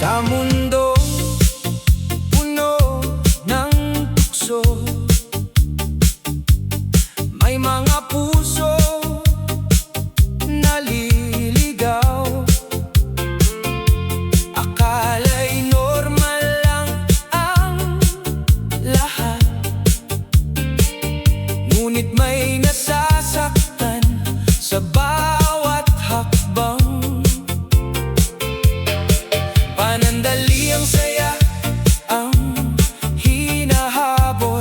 Sa mundo puno ng tukso, may mga puso naliligaw. Akala'y normal lang ang lahat, ngunit may nasasaktan sa bawat hakbang. Panandali ang saya ang hinahabol,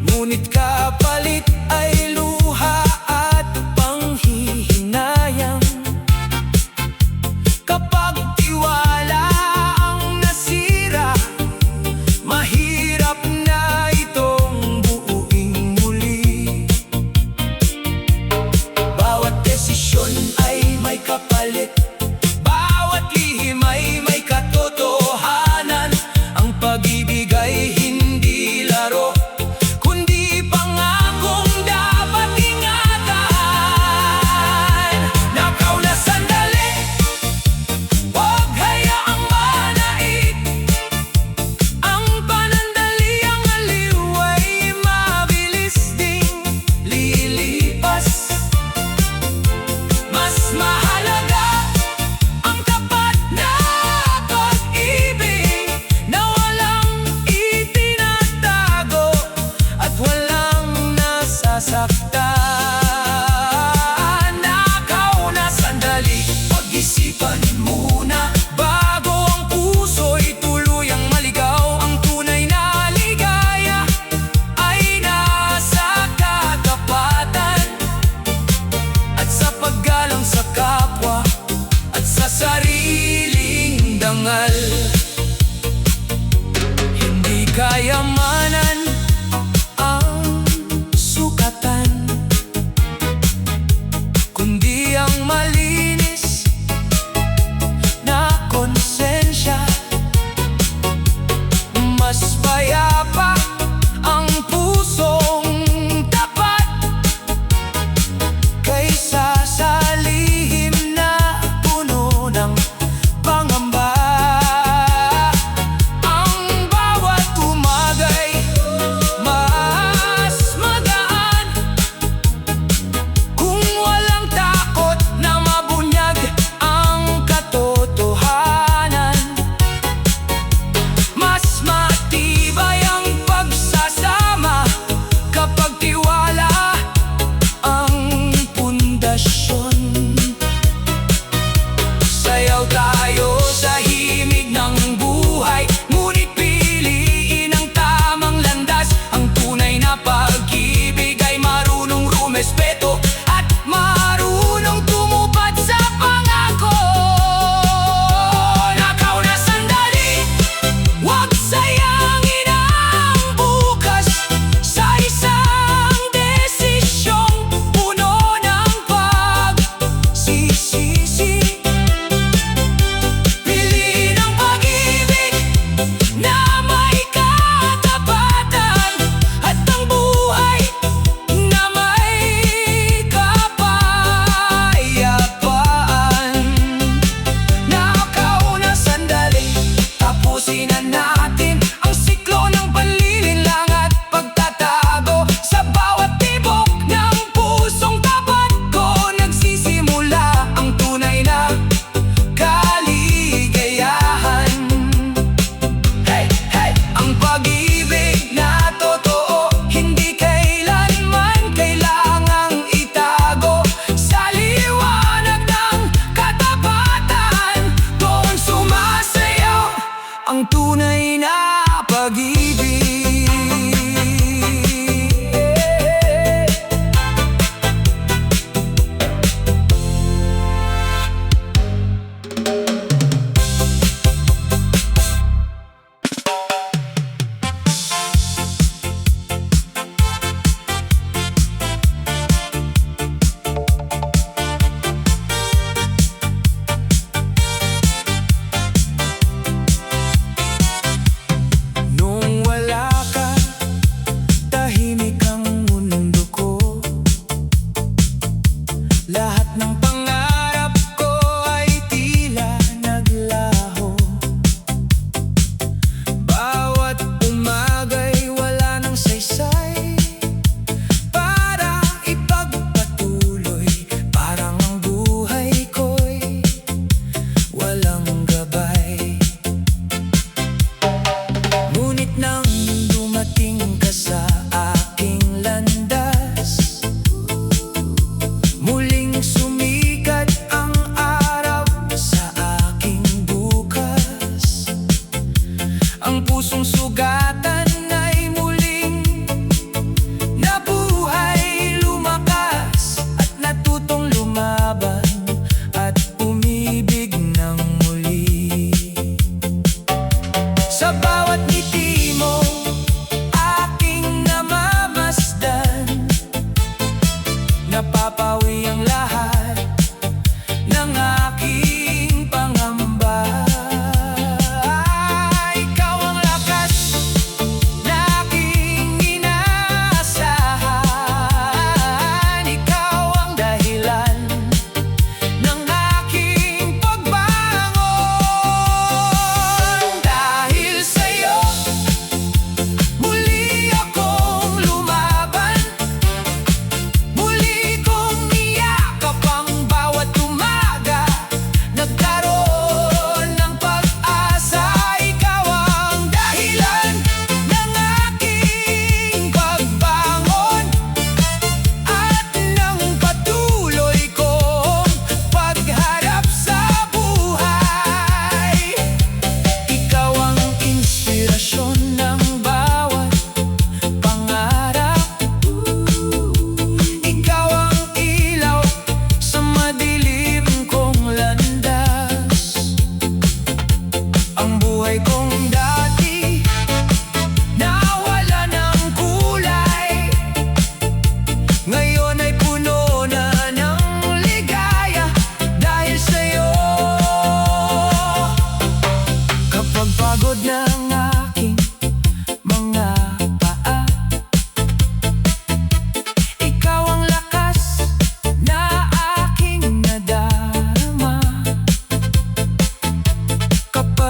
ngunit kapalit ay luha at panghihinayang. Kapag tiwala ang nasira, mahirap na itong buuin muli. Bawat desisyon ay may kapalit, bawat lihim ay may katotohanan. Ang pag-ibig ay hindi laro, kundi pangakong dapat ingatan. Nakaw na sandali, huwag hayaang manait. Ang panandaliang aliw ay mabilis ding lilipas. Mas mahalaga ang tapat na pag-ibig na walang itinatago at walang nasasaktan. Nakaw na sandali, pag-isipan muna bago ang puso'y tuluyang maligaw. Ang tunay na ligaya ay nasa katapatan at sa paggalang sa kapwa at sa sariling dangal. Hindi kayamanan ang sukatan, kundi ang malinis na konsensya. Mas payapa ang pusong tapat kaysa sa lihim na puno ng pangamba. Ang bawat umaga'y mas magaan kung walang takot na mabunyag ang katotohanan. Mas matibay ang pagsasama kapag tiwala ang pundasyon. Sayaw tayo sa himig ng buhay, ngunit piliin ang tamang landas. Ang tunay na pag-ibig ay marunong rumespeto at marunong tumupad sa pangako. Nakaw na sandali, huwag sayangin ang bukas sa isang desisyong puno ng pagsisisi. Piliin ang pag-ibig na may katapatan at ang buhay na may kapayapaan. Nakaw na sandali, tapusin na natin ang siklo ng panlilinlang at pagtatago. Sa bawat tibok ng pusong tapat ko nagsisimula ang tunay na kaligayahan. Hey, hey! Ang pag-ibig na totoo, hindi kailanman kailangang itago. Sa liwanag ng katapatan, doon sumasayaw ang tunay na pag-ibig.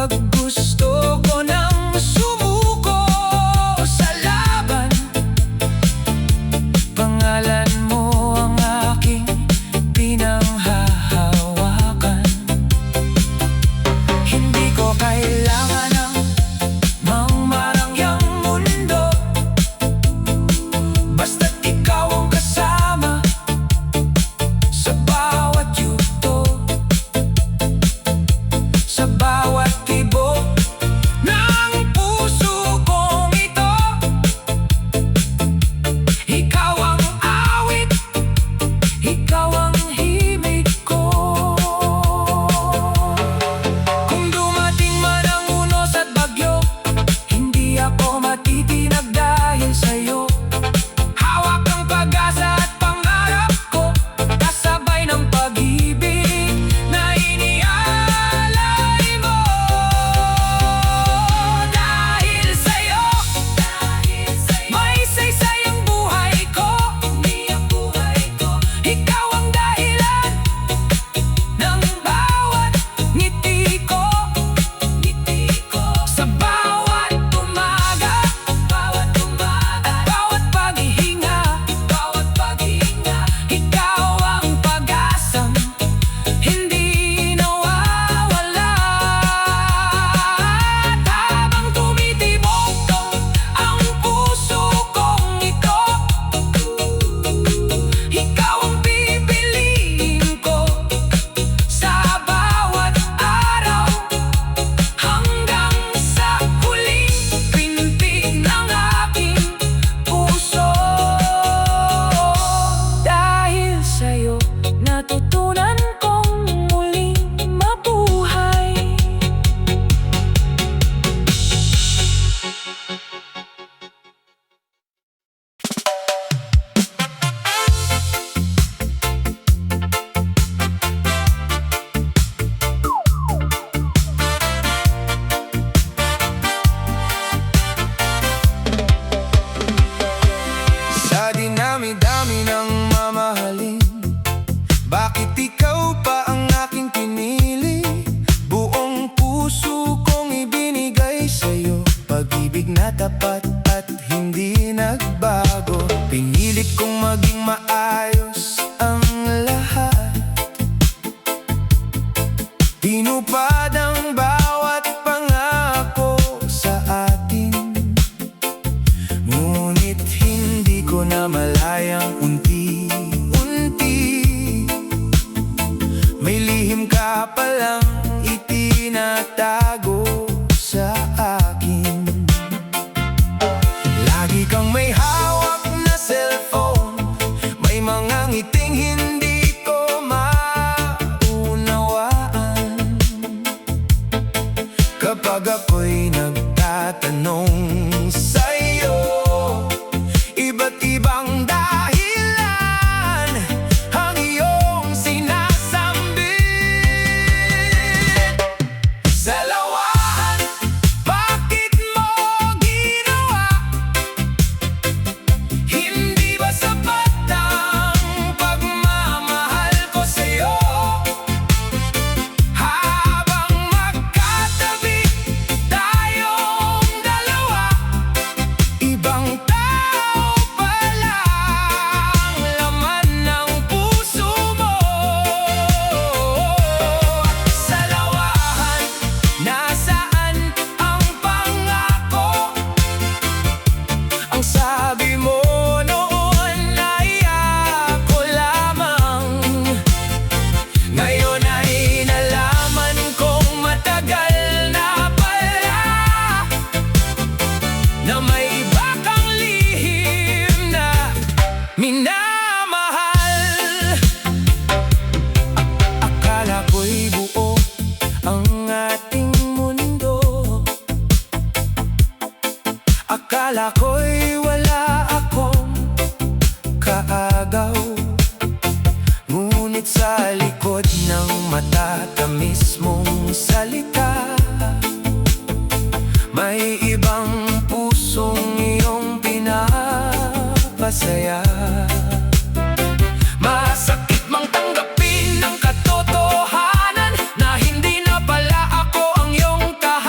Kapag gusto ko nang sumuko sa laban, pangalan mo ang aking pinanghahawakan. Hindi ko kailangan ng mangmarangyang mundo, basta't ikaw ang kasama sa bawat yugto, sa bawat tibok ng puso kong ito. Ikaw ang awit, ikaw ang himig ko. Kung dumating man ang unos at bagyo, hindi ako matitinag dahil sa'yo. Hawak ang pag-asa at pangarap ko, kasabay ng pag-ibig na inialay mo. Dahil sa'yo, may saysay ang buhay ko. Ikaw ang dahilan ng bawat ngiti ko. Sa bawat umaga, bawat paghihinga, ikaw ang pag-asang hindi nawawala. At habang tumitibok ang puso kong ito, ikaw ang pipiliin ko sa bawat araw, hanggang sa huling pintig ng aking puso. Dahil sa'yo, natutunan kong muling mabuhay. Sa dinami-dami ng mamahalin, bakit ikaw pa ang aking pinili? Buong puso kong ibinigay sa'yo, pag-ibig na tapat at hindi nagbago. Pinilit kong maging maayos ang lahat, tinupad ang bawat pangako sa atin. Ngunit hindi ko na malayang unti-unti may lihim ka palang itinatago sa akin. Lagi kang may hawak na cellphone, may mga ngiting hindi ko maunawaan. Kapag ako'y nagtatanong sa'yo, iba't ibang dahilan ang iyong sinasambit. Sa lawahan, bakit mo ginawa? Hindi ba sapat ang pagmamahal ko sa'yo? Habang magkatabi tayong dalawa, ibang tao pala ang laman ng puso mo. Sa lawahan, nasaan ang pangako? Ang sabi mo noon ay ako lamang. Ngayon ay nalaman kong matagal na pala na may iba kang lihim na minamahal. Akala ko'y buo ang ating mundo, akala ko'y wala akong kaagaw. Ngunit sa likod ng matatamis mong salita, may ibang pusong iyong pinapasaya. Masakit mang tanggapin ang katotohanan na hindi na pala ako ang iyong tahanan.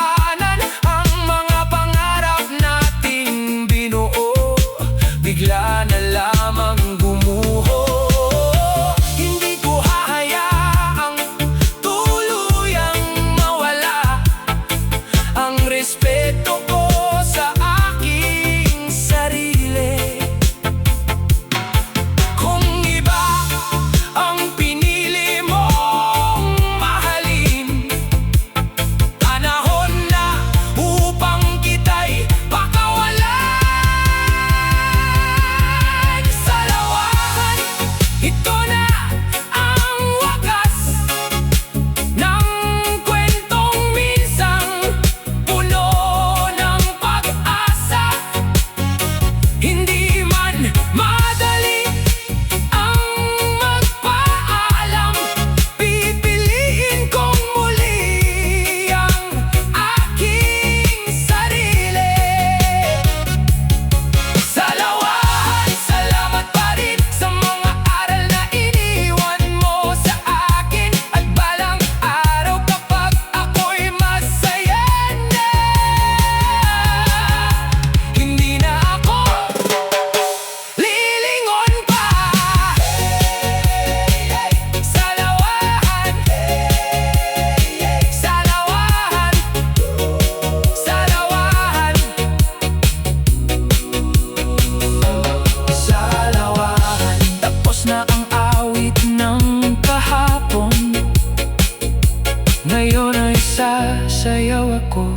Ngayon ay sasayaw ako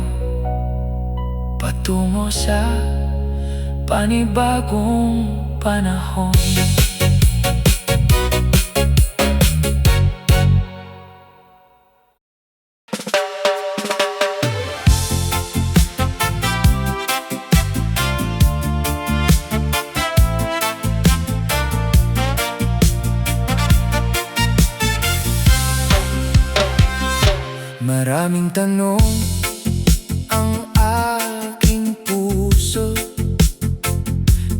patungo sa panibagong panahon. Maraming tanong ang aking puso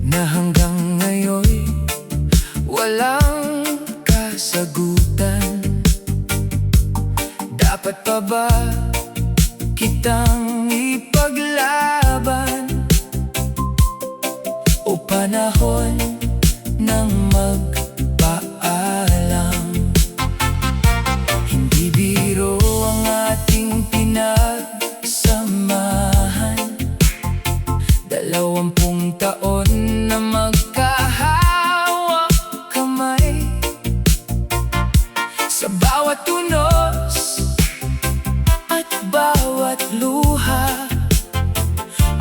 na hanggang ngayon walang kasagutan. Dapat pa ba kitang ipaglaban o panahon ng magpaalam? Hindi biro ang ating pinagsamahan, 20 taon na magkahawak kamay. Sa bawat tunos at bawat luha,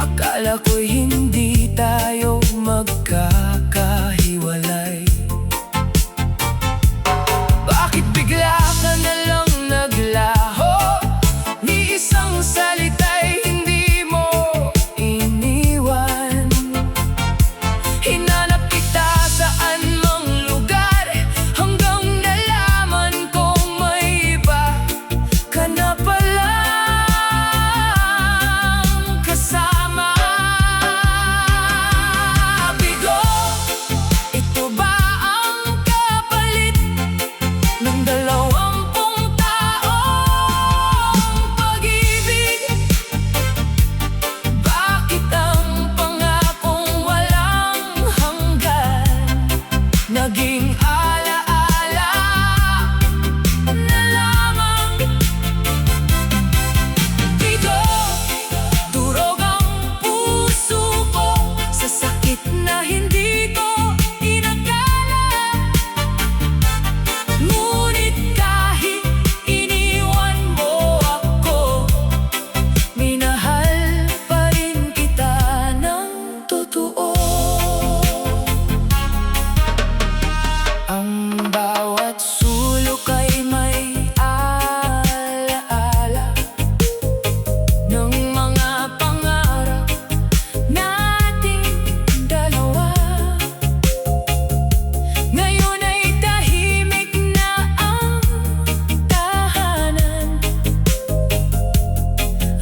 akala ko'y hindi tayo magkakahiwalay. Bakit bigla ka na lang naglaho? Ni isang salita'y hindi mo iniwan. Hinanap kita saan mang lugar, hanggang nalaman kong may iba ka na palang kasama. Bigo, ito ba ang kapalit ng 20 taong pag-ibig? Bakit ang pangakong walang hanggan naging alaala na lamang? Bigo, durog ang puso ko sa sakit na hindi ko inakala. Ngunit kahit iniwan mo ako, minahal pa rin kita ng totoo. Ang bawat sulok ay may alaala ng mga pangarap nating dalawa. Ngayon ay tahimik na ang tahanan,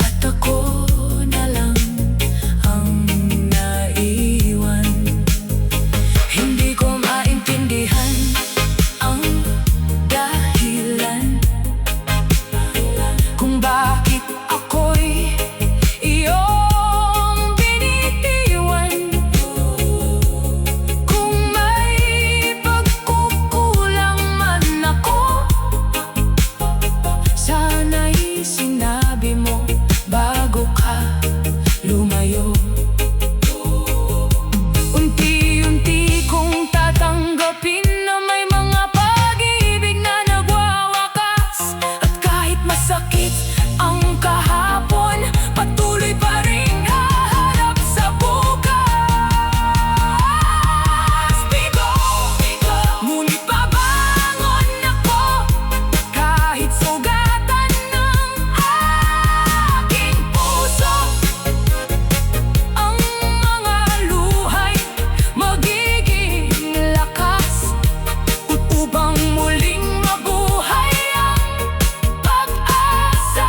at ako na lang ang naiwan. Hindi ko maintindihan ang dahilan kung bakit ako'y iyong binitiwan. Kung may pagkukulang man ako, sana'y sinabi mo bago ka lumayo. Unti-unti kong tatanggapin na may mga pag-ibig na nagwawakas. At kahit masakit ang kahapon, patuloy pa rin haharap sa bukas. Bigo, ngunit babangon ako kahit sugatan ng aking puso. Ang mga luhay magiging lakas upang muling mabuhay ang pag-asa.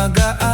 magaan.